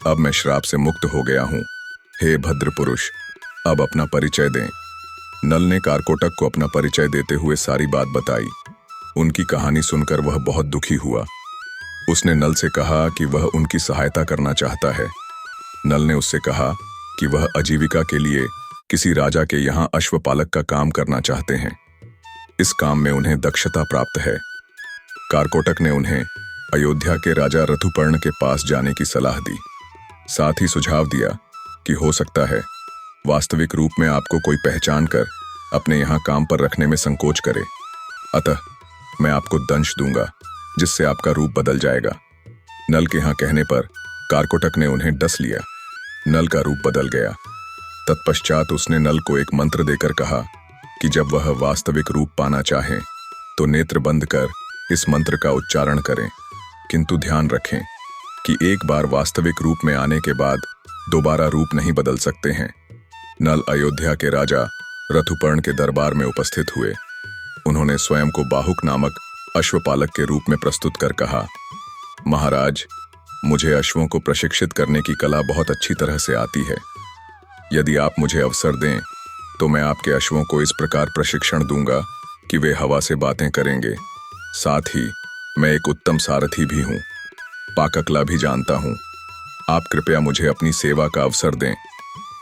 अब मैं श्राप से मुक्त हो गया हूँ। हे भद्र पुरुष, अब अपना परिचय दें। नल ने कारकोटक को अपना परिचय देते हुए सारी बात बताई। उनकी कहानी सुनकर वह बहुत दुखी हुआ। उसने नल से कहा कि वह उनकी सहायता करना चाहता है। नल ने उससे कहा कि वह आजीविका के लिए किसी राजा के यहाँ अश्वपालक का काम करना चाहते हैं। इस काम में उन्हें दक्षता प्राप्त है। कारकोटक ने उन्हें अयोध्या के राजा ऋतुपर्ण के पास जाने की सलाह दी। साथ ही सुझाव दिया कि हो सकता है वास्तविक रूप में आपको कोई पहचान कर अपने यहाँ काम पर रखने में संकोच करे। अतः मैं आपको दंश दूंगा, जिससे आपका रूप बदल जाएगा। नल के यहाँ कहने पर कारकोटक ने उन्हें डस लिया। नल का रूप बदल गया। तत्पश्चात उसने नल को एक मंत्र देकर कहा कि जब वह वास्तविक रूप पाना चाहे तो नेत्र बंद कर इस मंत्र का उच्चारण करें, किंतु ध्यान रखें कि एक बार वास्तविक रूप में आने के बाद दोबारा रूप नहीं बदल सकते हैं। नल अयोध्या के राजा ऋतुपर्ण के दरबार में उपस्थित हुए। उन्होंने स्वयं को बाहुक नामक अश्वपालक के रूप में प्रस्तुत कर कहा, महाराज, मुझे अश्वों को प्रशिक्षित करने की कला बहुत अच्छी तरह से आती है। यदि आप मुझे अवसर दें तो मैं आपके अश्वों को इस प्रकार प्रशिक्षण दूंगा कि वे हवा से बातें करेंगे। साथ ही मैं एक उत्तम सारथी भी हूँ, पाककला भी जानता हूँ। आप कृपया मुझे अपनी सेवा का अवसर दें।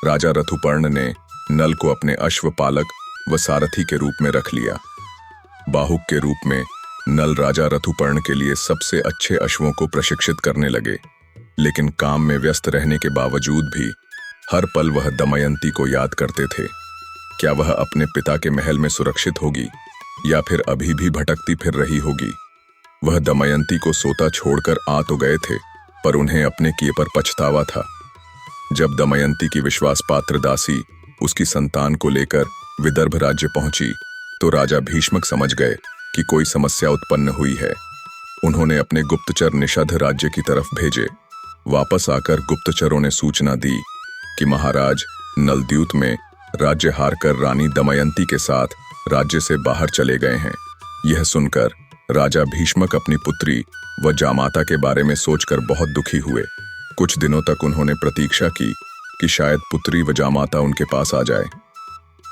राजा ऋतुपर्ण ने नल को अपने अश्वपालक व सारथी के रूप में रख लिया। बाहुक के रूप में नल राजा ऋतुपर्ण के लिए सबसे अच्छे अश्वों को प्रशिक्षित करने लगे, लेकिन काम में व्यस्त रहने के बावजूद भी हर पल वह दमयंती को याद करते थे। क्या वह अपने पिता के महल में सुरक्षित होगी या फिर अभी भी भटकती फिर रही होगी? वह दमयंती को सोता छोड़कर आ तो गए थे, पर उन्हें अपने किए पर पछतावा था। जब दमयंती की विश्वास पात्र दासी उसकी संतान को लेकर विदर्भ राज्य पहुंची तो राजा भीष्मक समझ गए कि कोई समस्या उत्पन्न हुई है। उन्होंने अपने गुप्तचर निषध राज्य की तरफ भेजे। वापस आकर गुप्तचरों ने सूचना दी कि महाराज नलद्यूत में राज्य हारकर रानी दमयंती के साथ राज्य से बाहर चले गए हैं। यह सुनकर राजा भीष्मक अपनी पुत्री व जामाता के बारे में सोचकर बहुत दुखी हुए। कुछ दिनों तक उन्होंने प्रतीक्षा की कि शायद पुत्री व जामाता उनके पास आ जाए,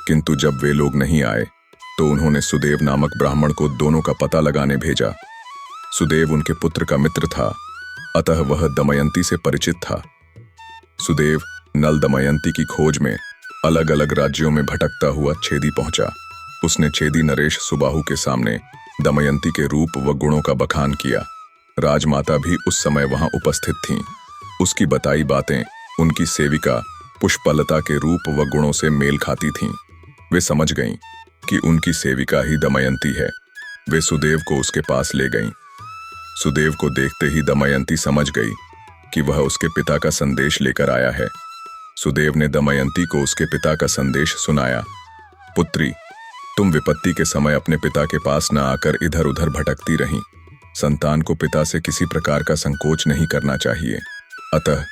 किंतु जब वे लोग नहीं आए तो उन्होंने सुदेव नामक ब्राह्मण को दोनों का पता लगाने भेजा। सुदेव उनके पुत्र का मित्र था, अतः वह दमयंती से परिचित था। सुदेव नल दमयंती की खोज में अलग अलग राज्यों में भटकता हुआ छेदी पहुंचा। उसने छेदी नरेश सुबाहु के सामने दमयंती के रूप व गुणों का बखान किया। राजमाता भी उस समय वहां उपस्थित थीं। उसकी बताई बातें उनकी सेविका पुष्पलता के रूप व गुणों से मेल खाती थीं। वे समझ गईं कि उनकी सेविका ही दमयंती है। वे सुदेव को उसके पास ले गईं। सुदेव को देखते ही दमयंती समझ गई कि वह उसके पिता का संदेश लेकर आया है। सुदेव ने दमयंती को उसके पिता का संदेश सुनाया। पुत्री, तुम विपत्ति के समय अपने पिता के पास न आकर इधर उधर भटकती रहीं। संतान को पिता से किसी प्रकार का संकोच नहीं करना चाहिए। अतः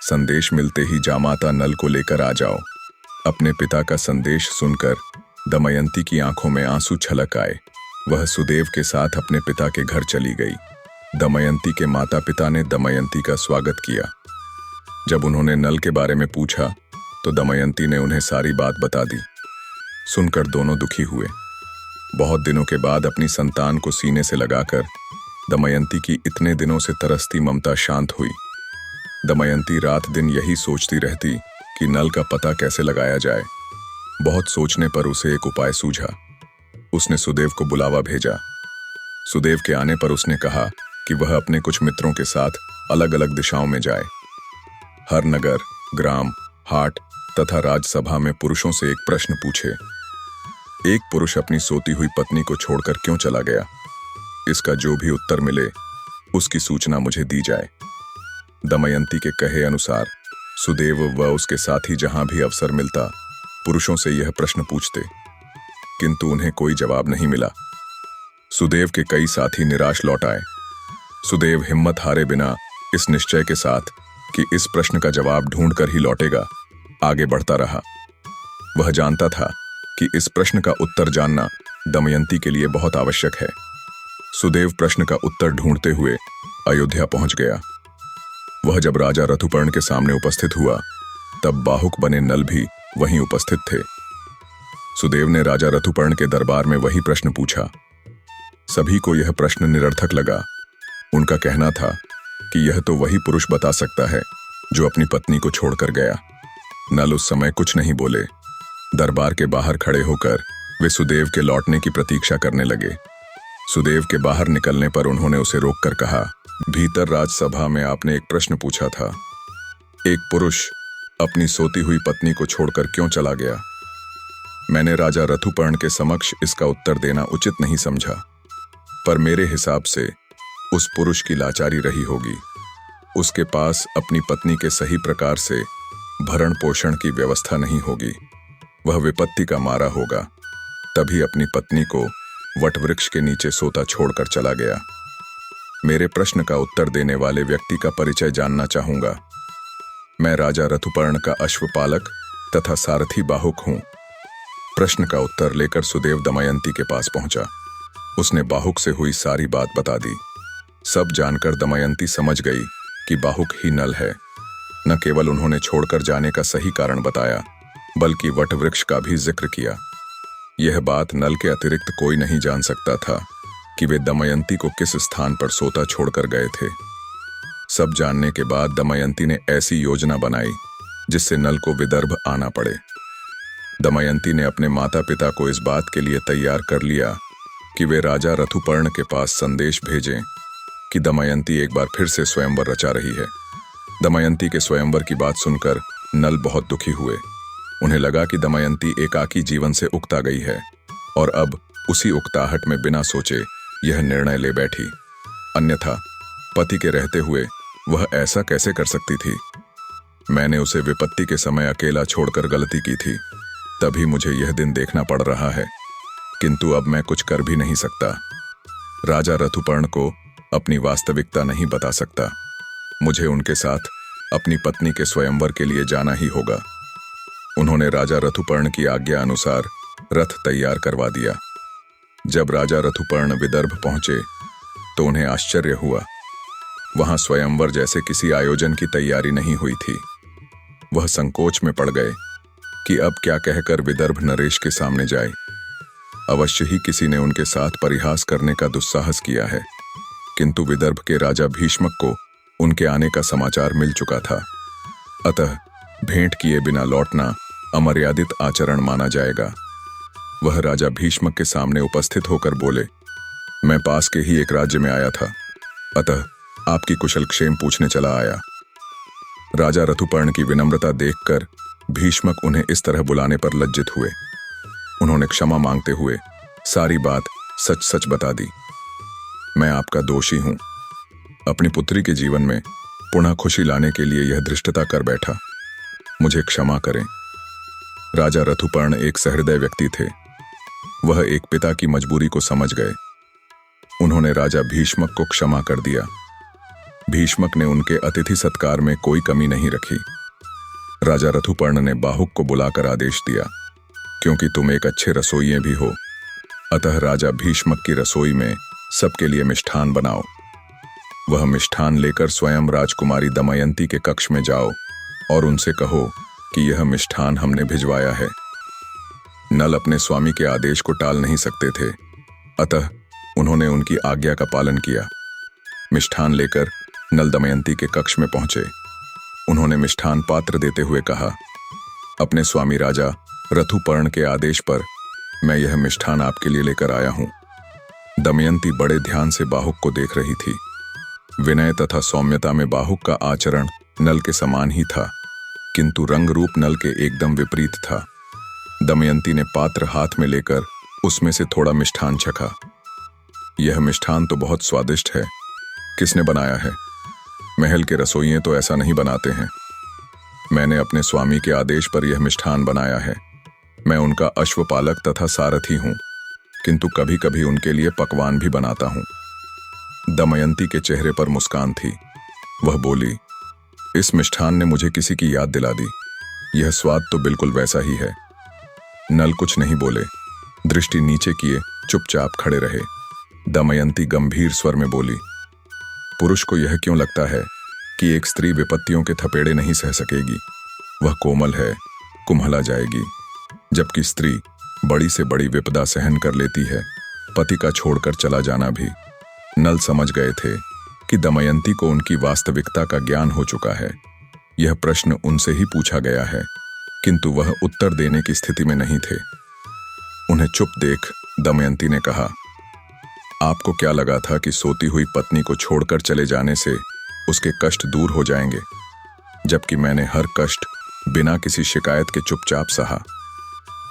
संदेश मिलते ही जामाता नल को लेकर आ जाओ। अपने पिता का संदेश सुनकर दमयंती की आंखों में आंसू छलक आए। वह सुदेव के साथ अपने पिता के घर चली गई। दमयंती के माता पिता ने दमयंती का स्वागत किया। जब उन्होंने नल के बारे में पूछा तो दमयंती ने उन्हें सारी बात बता दी। सुनकर दोनों दुखी हुए। बहुत दिनों के बाद अपनी संतान को सीने से लगाकर दमयंती की इतने दिनों से तरसती ममता शांत हुई। दमयंती रात दिन यही सोचती रहती कि नल का पता कैसे लगाया जाए। बहुत सोचने पर उसे एक उपाय सूझा। उसने सुदेव को बुलावा भेजा। सुदेव के आने पर उसने कहा कि वह अपने कुछ मित्रों के साथ अलग अलग दिशाओं में जाए। हर नगर, ग्राम, हाट तथा राजसभा में पुरुषों से एक प्रश्न पूछे। एक पुरुष अपनी सोती हुई पत्नी को छोड़कर क्यों चला गया, इसका जो भी उत्तर मिले उसकी सूचना मुझे दी जाए। दमयंती के कहे अनुसार सुदेव व उसके साथी जहां भी अवसर मिलता पुरुषों से यह प्रश्न पूछते, किंतु उन्हें कोई जवाब नहीं मिला। सुदेव के कई साथी निराश लौट आए। सुदेव हिम्मत हारे बिना इस निश्चय के साथ कि इस प्रश्न का जवाब ढूंढकर ही लौटेगा, आगे बढ़ता रहा। वह जानता था कि इस प्रश्न का उत्तर जानना दमयंती के लिए बहुत आवश्यक है। सुदेव प्रश्न का उत्तर ढूंढते हुए अयोध्या पहुंच गया। वह जब राजा ऋतुपर्ण के सामने उपस्थित हुआ तब बाहुक बने नल भी वहीं उपस्थित थे। सुदेव ने राजा ऋतुपर्ण के दरबार में वही प्रश्न पूछा। सभी को यह प्रश्न निरर्थक लगा। उनका कहना था कि यह तो वही पुरुष बता सकता है जो अपनी पत्नी को छोड़कर गया। नल उस समय कुछ नहीं बोले। दरबार के बाहर खड़े होकर वे सुदेव के लौटने की प्रतीक्षा करने लगे। सुदेव के बाहर निकलने पर उन्होंने उसे रोककर कहा, भीतर राजसभा में आपने एक प्रश्न पूछा था। एक पुरुष अपनी सोती हुई पत्नी को छोड़कर क्यों चला गया? मैंने राजा ऋतुपर्ण के समक्ष इसका उत्तर देना उचित नहीं समझा, पर मेरे हिसाब से उस पुरुष की लाचारी रही होगी। उसके पास अपनी पत्नी के सही प्रकार से भरण पोषण की व्यवस्था नहीं होगी। वह विपत्ति का मारा होगा, तभी अपनी पत्नी को वटवृक्ष के नीचे सोता छोड़कर चला गया। मेरे प्रश्न का उत्तर देने वाले व्यक्ति का परिचय जानना चाहूंगा। मैं राजा ऋतुपर्ण का अश्वपालक तथा सारथी बाहुक हूं। प्रश्न का उत्तर लेकर सुदेव दमयंती के पास पहुंचा। उसने बाहुक से हुई सारी बात बता दी। सब जानकर दमयंती समझ गई कि बाहुक ही नल है। न केवल उन्होंने छोड़कर जाने का सही कारण बताया, बल्कि वटवृक्ष का भी जिक्र किया। यह बात नल के अतिरिक्त कोई नहीं जान सकता था कि वे दमयंती को किस स्थान पर सोता छोड़कर गए थे। सब जानने के बाद दमयंती ने ऐसी योजना बनाई जिससे नल को विदर्भ आना पड़े। दमयंती ने अपने माता पिता को इस बात के लिए तैयार कर लिया कि वे राजा ऋतुपर्ण के पास संदेश भेजें कि दमयंती एक बार फिर से स्वयंवर रचा रही है। दमयंती के स्वयंवर की बात सुनकर नल बहुत दुखी हुए। उन्हें लगा कि दमयंती एकाकी जीवन से उकता गई है और अब उसी उकताहट में बिना सोचे यह निर्णय ले बैठी। अन्यथा पति के रहते हुए वह ऐसा कैसे कर सकती थी? मैंने उसे विपत्ति के समय अकेला छोड़कर गलती की थी, तभी मुझे यह दिन देखना पड़ रहा है, किंतु अब मैं कुछ कर भी नहीं सकता। राजा ऋतुपर्ण को अपनी वास्तविकता नहीं बता सकता। मुझे उनके साथ अपनी पत्नी के स्वयंवर के लिए जाना ही होगा। उन्होंने राजा ऋतुपर्ण की आज्ञा अनुसार रथ तैयार करवा दिया। जब राजा ऋतुपर्ण विदर्भ पहुंचे तो उन्हें आश्चर्य हुआ। वहां स्वयंवर जैसे किसी आयोजन की तैयारी नहीं हुई थी। वह संकोच में पड़ गए कि अब क्या कहकर विदर्भ नरेश के सामने जाए। अवश्य ही किसी ने उनके साथ परिहास करने का दुस्साहस किया है, किंतु विदर्भ के राजा भीष्मक को उनके आने का समाचार मिल चुका था। अतः भेंट किए बिना लौटना अमर्यादित आचरण माना जाएगा। वह राजा भीष्मक के सामने उपस्थित होकर बोले, मैं पास के ही एक राज्य में आया था, अतः आपकी कुशल क्षेम पूछने चला आया। राजा ऋतुपर्ण की विनम्रता देखकर भीष्मक उन्हें इस तरह बुलाने पर लज्जित हुए। उन्होंने क्षमा मांगते हुए सारी बात सच सच बता दी। मैं आपका दोषी हूं। अपनी पुत्री के जीवन में पुनः खुशी लाने के लिए यह धृष्टता कर बैठा। मुझे क्षमा करें। राजा ऋतुपर्ण एक सहृदय व्यक्ति थे। वह एक पिता की मजबूरी को समझ गए। उन्होंने राजा भीष्मक को क्षमा कर दिया। भीष्मक ने उनके अतिथि सत्कार में कोई कमी नहीं रखी। राजा ऋतुपर्ण ने बाहुक को बुलाकर आदेश दिया, क्योंकि तुम एक अच्छे रसोइये भी हो, अतः राजा भीष्मक की रसोई में सबके लिए मिष्ठान बनाओ। वह मिष्ठान लेकर स्वयं राजकुमारी दमयंती के कक्ष में जाओ और उनसे कहो कि यह मिष्ठान हमने भिजवाया है। नल अपने स्वामी के आदेश को टाल नहीं सकते थे, अतः उन्होंने उनकी आज्ञा का पालन किया। मिष्ठान लेकर नल दमयंती के कक्ष में पहुंचे। उन्होंने मिष्ठान पात्र देते हुए कहा, अपने स्वामी राजा ऋतुपर्ण के आदेश पर मैं यह मिष्ठान आपके लिए लेकर आया हूं। दमयंती बड़े ध्यान से बाहुक को देख रही थी। विनय तथा सौम्यता में बाहुक का आचरण नल के समान ही था, किंतु रंग रूप नल के एकदम विपरीत था। दमयंती ने पात्र हाथ में लेकर उसमें से थोड़ा मिष्ठान चखा। यह मिष्ठान तो बहुत स्वादिष्ट है, किसने बनाया है? महल के रसोइये तो ऐसा नहीं बनाते हैं। मैंने अपने स्वामी के आदेश पर यह मिष्ठान बनाया है। मैं उनका अश्वपालक तथा सारथी हूं, किंतु कभी कभी उनके लिए पकवान भी बनाता हूं। दमयंती के चेहरे पर मुस्कान थी। वह बोली, इस मिष्ठान ने मुझे किसी की याद दिला दी। यह स्वाद तो बिल्कुल वैसा ही है। नल कुछ नहीं बोले, दृष्टि नीचे किए चुपचाप खड़े रहे। दमयंती गंभीर स्वर में बोली, पुरुष को यह क्यों लगता है कि एक स्त्री विपत्तियों के थपेड़े नहीं सह सकेगी? वह कोमल है, कुम्हला जाएगी, जबकि स्त्री बड़ी से बड़ी विपदा सहन कर लेती है, पति का छोड़कर चला जाना भी। नल समझ गए थे कि दमयंती को उनकी वास्तविकता का ज्ञान हो चुका है। यह प्रश्न उनसे ही पूछा गया है, किंतु वह उत्तर देने की स्थिति में नहीं थे। उन्हें चुप देख दमयंती ने कहा, आपको क्या लगा था कि सोती हुई पत्नी को छोड़कर चले जाने से उसके कष्ट दूर हो जाएंगे, जबकि मैंने हर कष्ट बिना किसी शिकायत के चुपचाप सहा।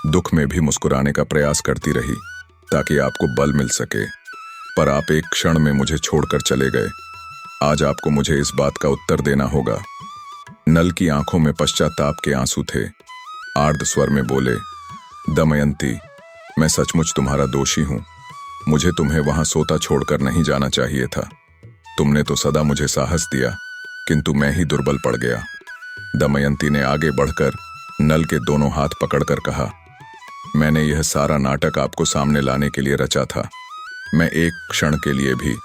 दुख में भी मुस्कुराने का प्रयास करती रही ताकि आपको बल मिल सके, पर आप एक क्षण में मुझे छोड़कर चले गए। आज आपको मुझे इस बात का उत्तर देना होगा। नल की आंखों में पश्चाताप के आंसू थे। आर्द्र स्वर में बोले, दमयंती, मैं सचमुच तुम्हारा दोषी हूं। मुझे तुम्हें वहां सोता छोड़कर नहीं जाना चाहिए था। तुमने तो सदा मुझे साहस दिया, किंतु मैं ही दुर्बल पड़ गया। दमयंती ने आगे बढ़कर नल के दोनों हाथ पकड़कर कहा, मैंने यह सारा नाटक आपको सामने लाने के लिए रचा था। मैं एक क्षण के लिए भी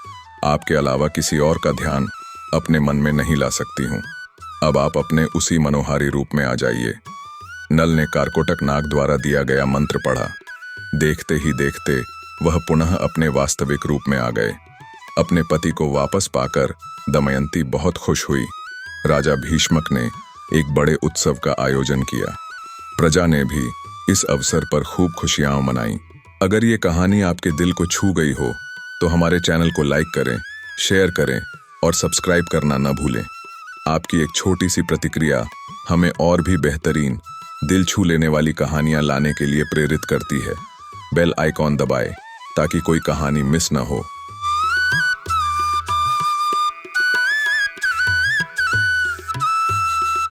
आपके अलावा किसी और का ध्यान अपने मन में नहीं ला सकती हूँ। अब आप अपने उसी मनोहारी रूप में आ जाइए। नल ने कारकोटक नाग द्वारा दिया गया मंत्र पढ़ा। देखते ही देखते वह पुनः अपने वास्तविक रूप में आ गए। अपने पति को वापस पाकर दमयंती बहुत खुश हुई। राजा भीष्मक ने एक बड़े उत्सव का आयोजन किया। प्रजा ने भी इस अवसर पर खूब खुशियां मनाई। अगर ये कहानी आपके दिल को छू गई हो तो हमारे चैनल को लाइक करें, शेयर करें और सब्सक्राइब करना न भूलें। आपकी एक छोटी सी प्रतिक्रिया हमें और भी बेहतरीन, दिल छू लेने वाली कहानियां लाने के लिए प्रेरित करती है। बेल आइकॉन दबाएं ताकि कोई कहानी मिस न हो।